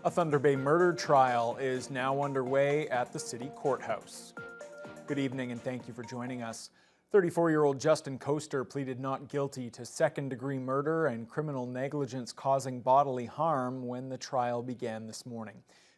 A Thunder Bay murder trial is now underway at the city courthouse. Good evening and thank you for joining us. 34-year-old Justin Coaster pleaded not guilty to second-degree murder and criminal negligence causing bodily harm when the trial began this morning.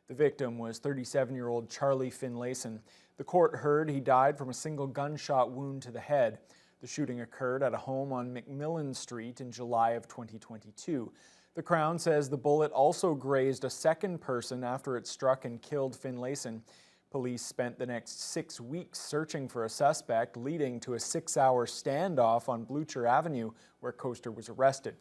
The victim was 37-year-old Charlie Finlayson. The court heard he died from a single gunshot wound to the head. The shooting occurred at a home on McMillan Street in July of 2022. The Crown says the bullet also grazed a second person after it struck and killed Finlayson. Police spent the next 6 weeks searching for a suspect, leading to a 6-hour standoff on Blucher Avenue where Coaster was arrested.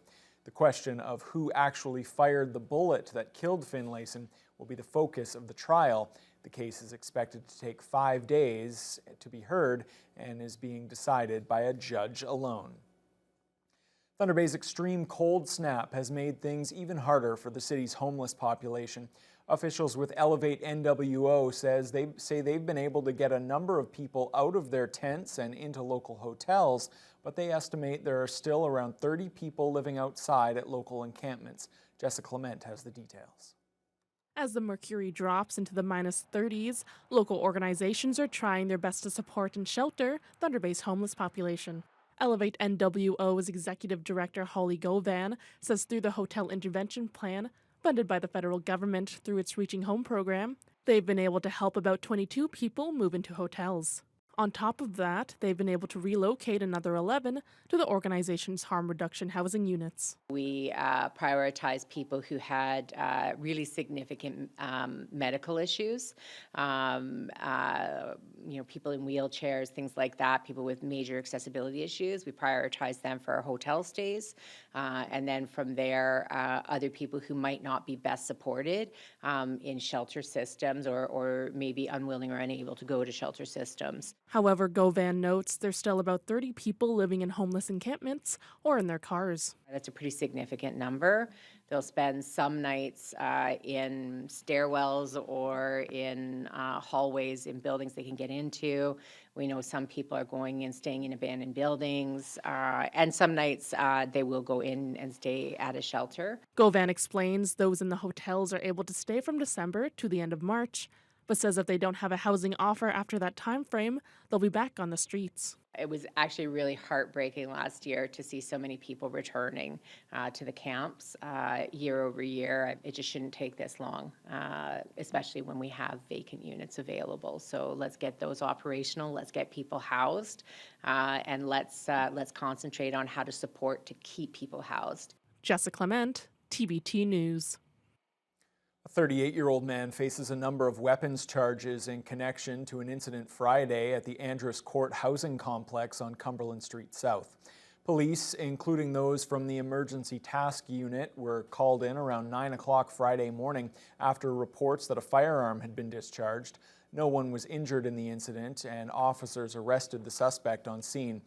The question of who actually fired the bullet that killed Finlayson will be the focus of the trial. The case is expected to take 5 days to be heard and is being decided by a judge alone. Thunder Bay's extreme cold snap has made things even harder for the city's homeless population. Officials with Elevate NWO say they've been able to get a number of people out of their tents and into local hotels, but they estimate there are still around 30 people living outside at local encampments. Jessica Clement has the details. As the mercury drops into the -30s, local organizations are trying their best to support and shelter Thunder Bay's homeless population. Elevate NWO's Executive Director Holly Govan says through the Hotel Intervention Plan, funded by the federal government through its Reaching Home program, they've been able to help about 22 people move into hotels. On top of that, they've been able to relocate another 11 to the organization's harm reduction housing units. We prioritized people who had really significant medical issues, people in wheelchairs, things like that, people with major accessibility issues. We prioritized them for our hotel stays. And then from there, other people who might not be best supported in shelter systems or maybe unwilling or unable to go to shelter systems. However, Govan notes there's still about 30 people living in homeless encampments or in their cars. That's a pretty significant number. They'll spend some nights in stairwells or in hallways in buildings they can get into. We know some people are going and staying in abandoned buildings, and some nights they will go in and stay at a shelter. Govan explains those in the hotels are able to stay from December to the end of March, but says if they don't have a housing offer after that time frame, they'll be back on the streets. It was actually really heartbreaking last year to see so many people returning to the camps year over year. It just shouldn't take this long, especially when we have vacant units available. So let's get those operational, let's get people housed, and let's concentrate on how to support to keep people housed. Jessica Clement, TBT News. A 38-year-old man faces a number of weapons charges in connection to an incident Friday at the Andrus Court housing complex on Cumberland Street South. Police, including those from the Emergency Task Unit, were called in around 9 o'clock Friday morning after reports that a firearm had been discharged. No one was injured in the incident, and officers arrested the suspect on scene.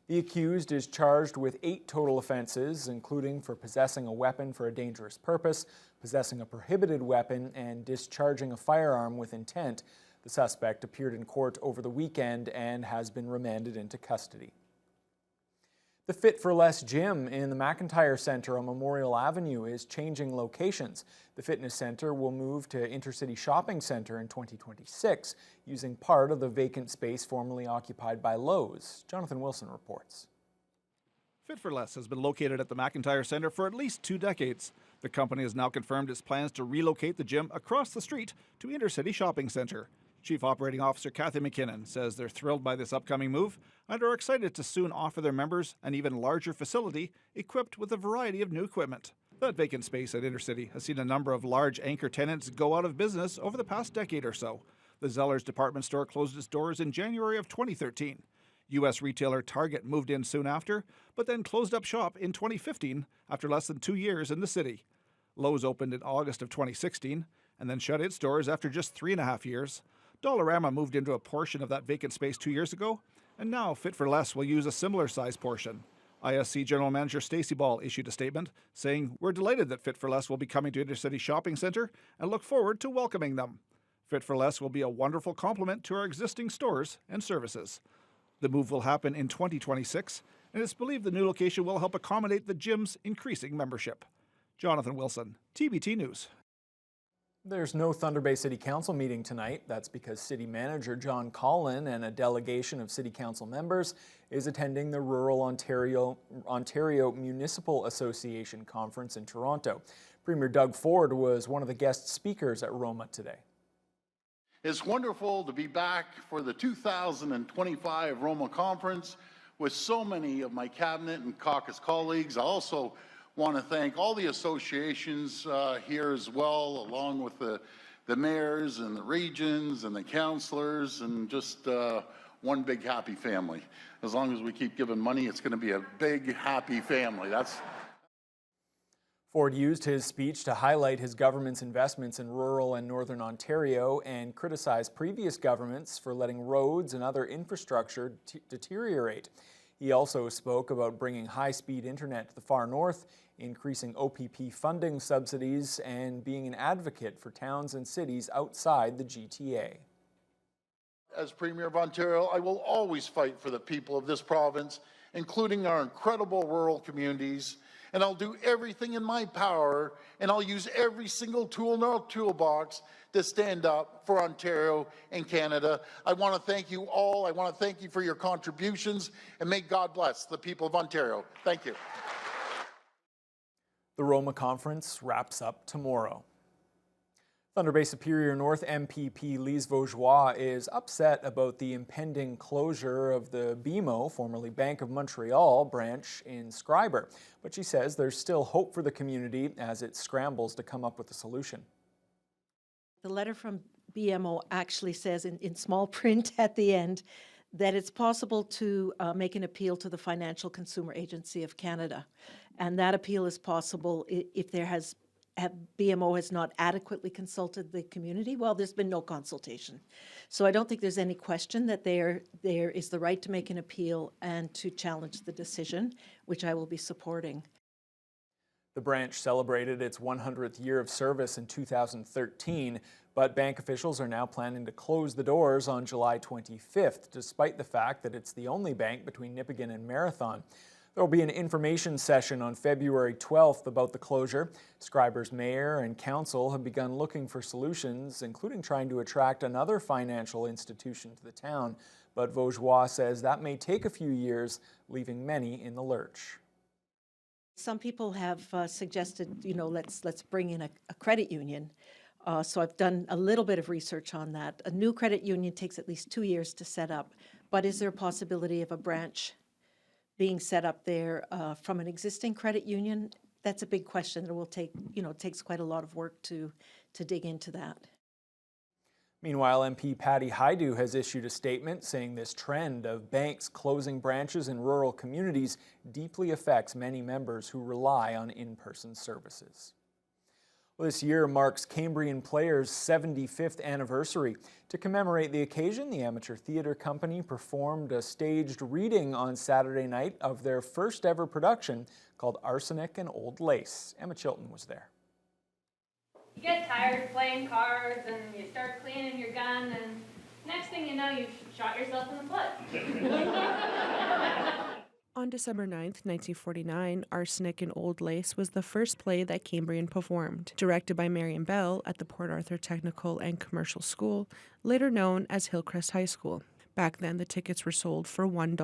The accused is charged with 8 total offenses, including for possessing a weapon for a dangerous purpose, possessing a prohibited weapon, and discharging a firearm with intent. The suspect appeared in court over the weekend and has been remanded into custody. The Fit for Less gym in the McIntyre Centre on Memorial Avenue is changing locations. The fitness centre will move to Intercity Shopping Centre in 2026, using part of the vacant space formerly occupied by Lowe's. Jonathan Wilson reports. Fit for Less has been located at the McIntyre Centre for at least 2 decades. The company has now confirmed its plans to relocate the gym across the street to Intercity Shopping Centre. Chief Operating Officer Kathy McKinnon says they're thrilled by this upcoming move and are excited to soon offer their members an even larger facility equipped with a variety of new equipment. That vacant space at Intercity has seen a number of large anchor tenants go out of business over the past decade or so. The Zellers department store closed its doors in January of 2013. U.S. retailer Target moved in soon after, but then closed up shop in 2015 after less than 2 years in the city. Lowe's opened in August of 2016 and then shut its doors after just 3.5 years. Dollarama moved into a portion of that vacant space 2 years ago, and now Fit for Less will use a similar size portion. ISC General Manager Stacey Ball issued a statement saying, "We're delighted that Fit for Less will be coming to Intercity Shopping Centre and look forward to welcoming them. Fit for Less will be a wonderful complement to our existing stores and services." The move will happen in 2026, and it's believed the new location will help accommodate the gym's increasing membership. Jonathan Wilson, TBT News. There's no Thunder Bay City Council meeting tonight. That's because City Manager John Collin and a delegation of City Council members is attending the Rural Ontario Municipal Association Conference in Toronto. Premier Doug Ford was one of the guest speakers at Roma today. It's wonderful to be back for the 2025 Roma Conference with so many of my cabinet and caucus colleagues. I also want to thank all the associations here as well, along with the mayors and the regions and the councillors, and just one big happy family. As long as we keep giving money, it's going to be a big happy family. Ford used his speech to highlight his government's investments in rural and northern Ontario and criticized previous governments for letting roads and other infrastructure deteriorate. He also spoke about bringing high-speed internet to the far north, increasing OPP funding subsidies, and being an advocate for towns and cities outside the GTA. As Premier of Ontario, I will always fight for the people of this province, including our incredible rural communities, and I'll do everything in my power, and I'll use every single tool in our toolbox to stand up for Ontario and Canada. I want to thank you all. I want to thank you for your contributions, and may God bless the people of Ontario. Thank you. The Roma Conference wraps up tomorrow. Thunder Bay Superior North MPP Lise Vaugeois is upset about the impending closure of the BMO, formerly Bank of Montreal, branch in Schreiber. But she says there's still hope for the community as it scrambles to come up with a solution. The letter from BMO actually says in small print at the end that it's possible to make an appeal to the Financial Consumer Agency of Canada. And that appeal is possible if BMO has not adequately consulted the community. Well, there's been no consultation. So I don't think there's any question that there is the right to make an appeal and to challenge the decision, which I will be supporting. The branch celebrated its 100th year of service in 2013, but bank officials are now planning to close the doors on July 25th, despite the fact that it's the only bank between Nipigon and Marathon. There will be an information session on February 12th about the closure. Schreiber's mayor and council have begun looking for solutions, including trying to attract another financial institution to the town. But Vaugeois says that may take a few years, leaving many in the lurch. Some people have suggested, let's bring in a credit union. So I've done a little bit of research on that. A new credit union takes at least 2 years to set up. But is there a possibility of a branch being set up there from an existing credit union? That's a big question. It will take, it takes quite a lot of work to dig into that. Meanwhile, MP Patty Hajdu has issued a statement saying this trend of banks closing branches in rural communities deeply affects many members who rely on in-person services. Well, this year marks Cambrian Players' 75th anniversary. To commemorate the occasion, the amateur theatre company performed a staged reading on Saturday night of their first ever production called Arsenic and Old Lace. Emma Chilton was there. You get tired playing cards and you start cleaning your gun, and next thing you know, you've shot yourself in the foot. On December 9th, 1949, Arsenic and Old Lace was the first play that Cambrian performed, directed by Marion Bell at the Port Arthur Technical and Commercial School, later known as Hillcrest High School. Back then, the tickets were sold for $1.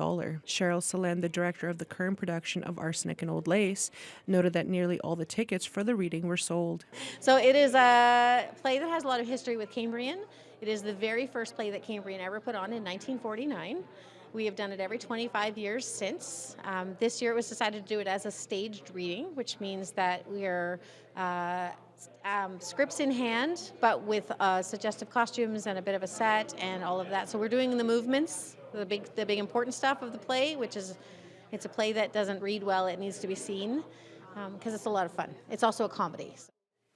Cheryl Salen, the director of the current production of Arsenic and Old Lace, noted that nearly all the tickets for the reading were sold. So it is a play that has a lot of history with Cambrian. It is the very first play that Cambrian ever put on in 1949. We have done it every 25 years since. This year it was decided to do it as a staged reading, which means that we are scripts in hand, but with suggestive costumes and a bit of a set and all of that. So we're doing the movements, the big important stuff of the play, which is, it's a play that doesn't read well, it needs to be seen, because it's a lot of fun. It's also a comedy.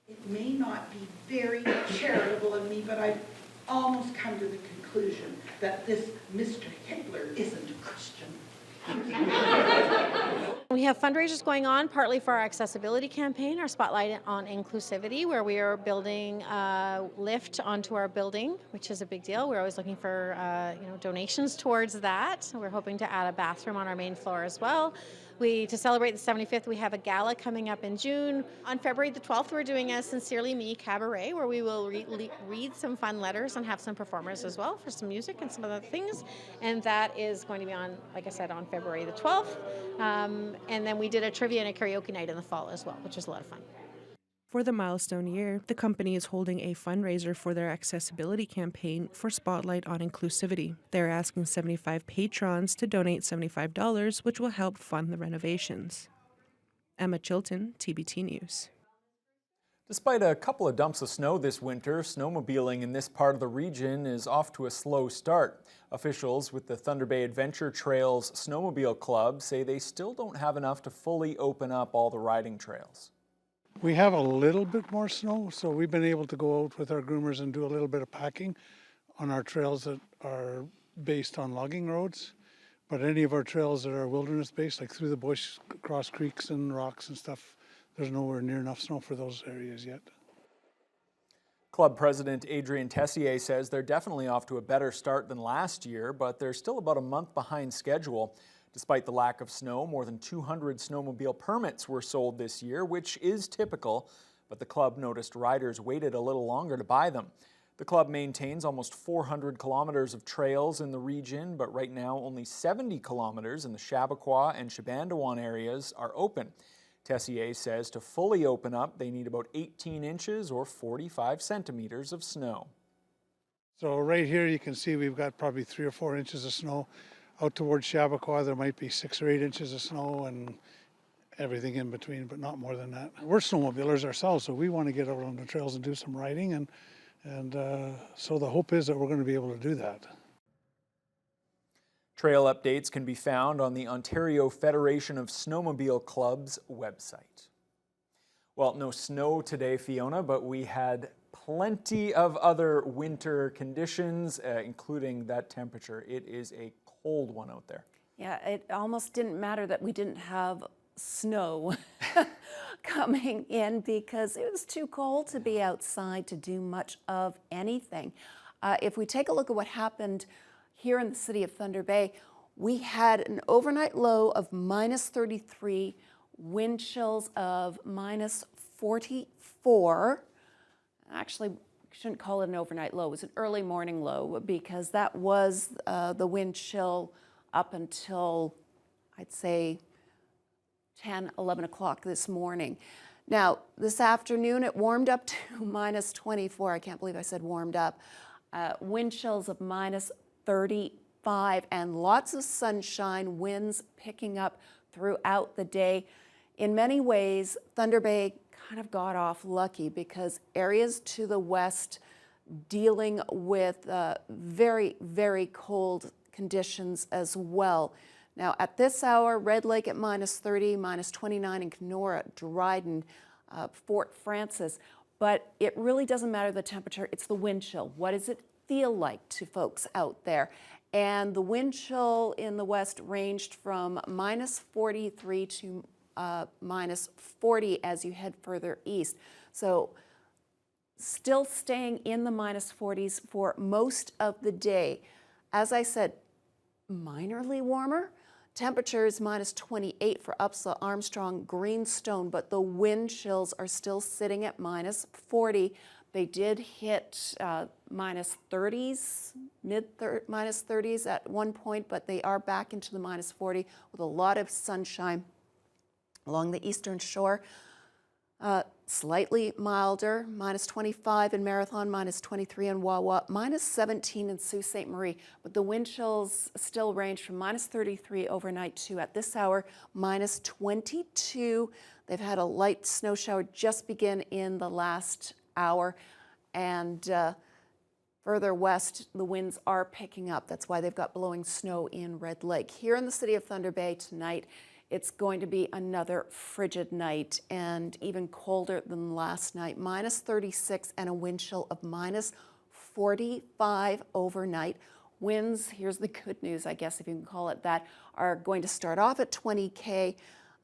It may not be very charitable of me, but I've almost come to the conclusion that this Mr. Hitler isn't a Christian. We have fundraisers going on, partly for our accessibility campaign, our spotlight on inclusivity, where we are building a lift onto our building, which is a big deal. We're always looking for donations towards that. We're hoping to add a bathroom on our main floor as well. To celebrate the 75th, we have a gala coming up in June. On February the 12th, we're doing a Sincerely Me cabaret where we will read some fun letters and have some performers as well for some music and some other things. And that is going to be on, like I said, on February the 12th. And then we did a trivia and a karaoke night in the fall as well, which is a lot of fun. For the milestone year, the company is holding a fundraiser for their accessibility campaign for Spotlight on Inclusivity. They're asking 75 patrons to donate $75, which will help fund the renovations. Emma Chilton, TBT News. Despite a couple of dumps of snow this winter, snowmobiling in this part of the region is off to a slow start. Officials with the Thunder Bay Adventure Trails Snowmobile Club say they still don't have enough to fully open up all the riding trails. We have a little bit more snow, so we've been able to go out with our groomers and do a little bit of packing on our trails that are based on logging roads. But any of our trails that are wilderness based, like through the bush, across creeks and rocks and stuff, there's nowhere near enough snow for those areas yet. Club President Adrian Tessier says they're definitely off to a better start than last year, but they're still about a month behind schedule. Despite the lack of snow, more than 200 snowmobile permits were sold this year, which is typical, but the club noticed riders waited a little longer to buy them. The club maintains almost 400 kilometers of trails in the region, but right now only 70 kilometers in the Chappaqua and Shabandawan areas are open. Tessier says to fully open up, they need about 18 inches or 45 centimeters of snow. So right here you can see we've got probably 3 or 4 inches of snow. Out towards Chappaqua, there might be 6 or 8 inches of snow and everything in between, but not more than that. We're snowmobilers ourselves, so we want to get out on the trails and do some riding, and so the hope is that we're going to be able to do that. Trail updates can be found on the Ontario Federation of Snowmobile Clubs website. Well, no snow today, Fiona, but we had plenty of other winter conditions, including that temperature. It is a cold one out there. Yeah, it almost didn't matter that we didn't have snow coming in because it was too cold to be outside to do much of anything. If we take a look at what happened here in the city of Thunder Bay, we had an overnight low of -33, wind chills of -44. Actually, shouldn't call it an overnight low. It was an early morning low because that was the wind chill up until, I'd say, 10, 11 o'clock this morning. Now, this afternoon, it warmed up to -24. I can't believe I said warmed up. Wind chills of -35 and lots of sunshine, winds picking up throughout the day. In many ways, Thunder Bay kind of got off lucky because areas to the west dealing with very, very cold conditions as well. Now at this hour, Red Lake at -30, -29 in Kenora, Dryden, Fort Francis, but it really doesn't matter the temperature, it's the wind chill. What does it feel like to folks out there? And the wind chill in the west ranged from -43 to -40 as you head further east. So still staying in the -40s for most of the day. As I said, minorly warmer. Temperatures -28 for Upsala, Armstrong, Greenstone, but the wind chills are still sitting at -40. They did hit -30s, -30s at one point, but they are back into the -40 with a lot of sunshine along the eastern shore. Slightly milder, -25 in Marathon, -23 in Wawa, -17 in Sault Ste. Marie. But the wind chills still range from -33 overnight to, at this hour, -22. They've had a light snow shower just begin in the last hour. And further west, the winds are picking up. That's why they've got blowing snow in Red Lake. Here in the city of Thunder Bay tonight, it's going to be another frigid night and even colder than last night. -36 and a wind chill of -45 overnight. Winds, here's the good news, I guess if you can call it that, are going to start off at 20 km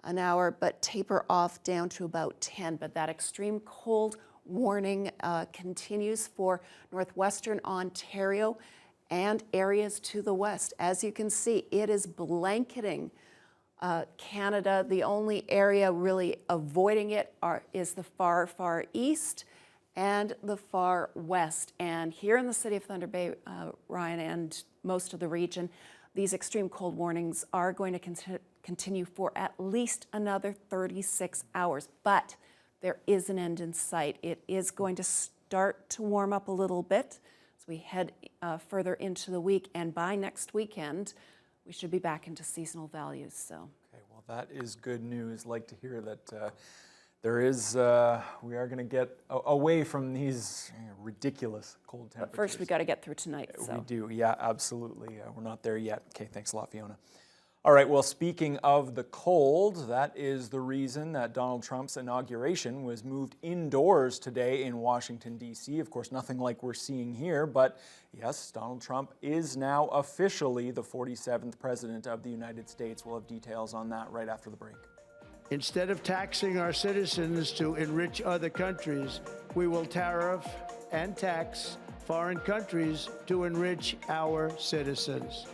an hour but taper off down to about 10. But that extreme cold warning continues for northwestern Ontario and areas to the west. As you can see, it is blanketing Canada. The only area really avoiding it is the far, far east and the far west. And here in the city of Thunder Bay, Ryan, and most of the region, these extreme cold warnings are going to continue for at least another 36 hours. But there is an end in sight. It is going to start to warm up a little bit as we head further into the week. And by next weekend, we should be back into seasonal values. So. Okay, well, that is good news. Like to hear that we are going to get away from these ridiculous cold temperatures. But first, we got to get through tonight. So. We do, yeah, absolutely. We're not there yet. Okay, thanks a lot, Fiona. All right, well, speaking of the cold, that is the reason that Donald Trump's inauguration was moved indoors today in Washington, D.C. Of course, nothing like we're seeing here, but yes, Donald Trump is now officially the 47th President of the United States. We'll have details on that right after the break. Instead of taxing our citizens to enrich other countries, we will tariff and tax foreign countries to enrich our citizens.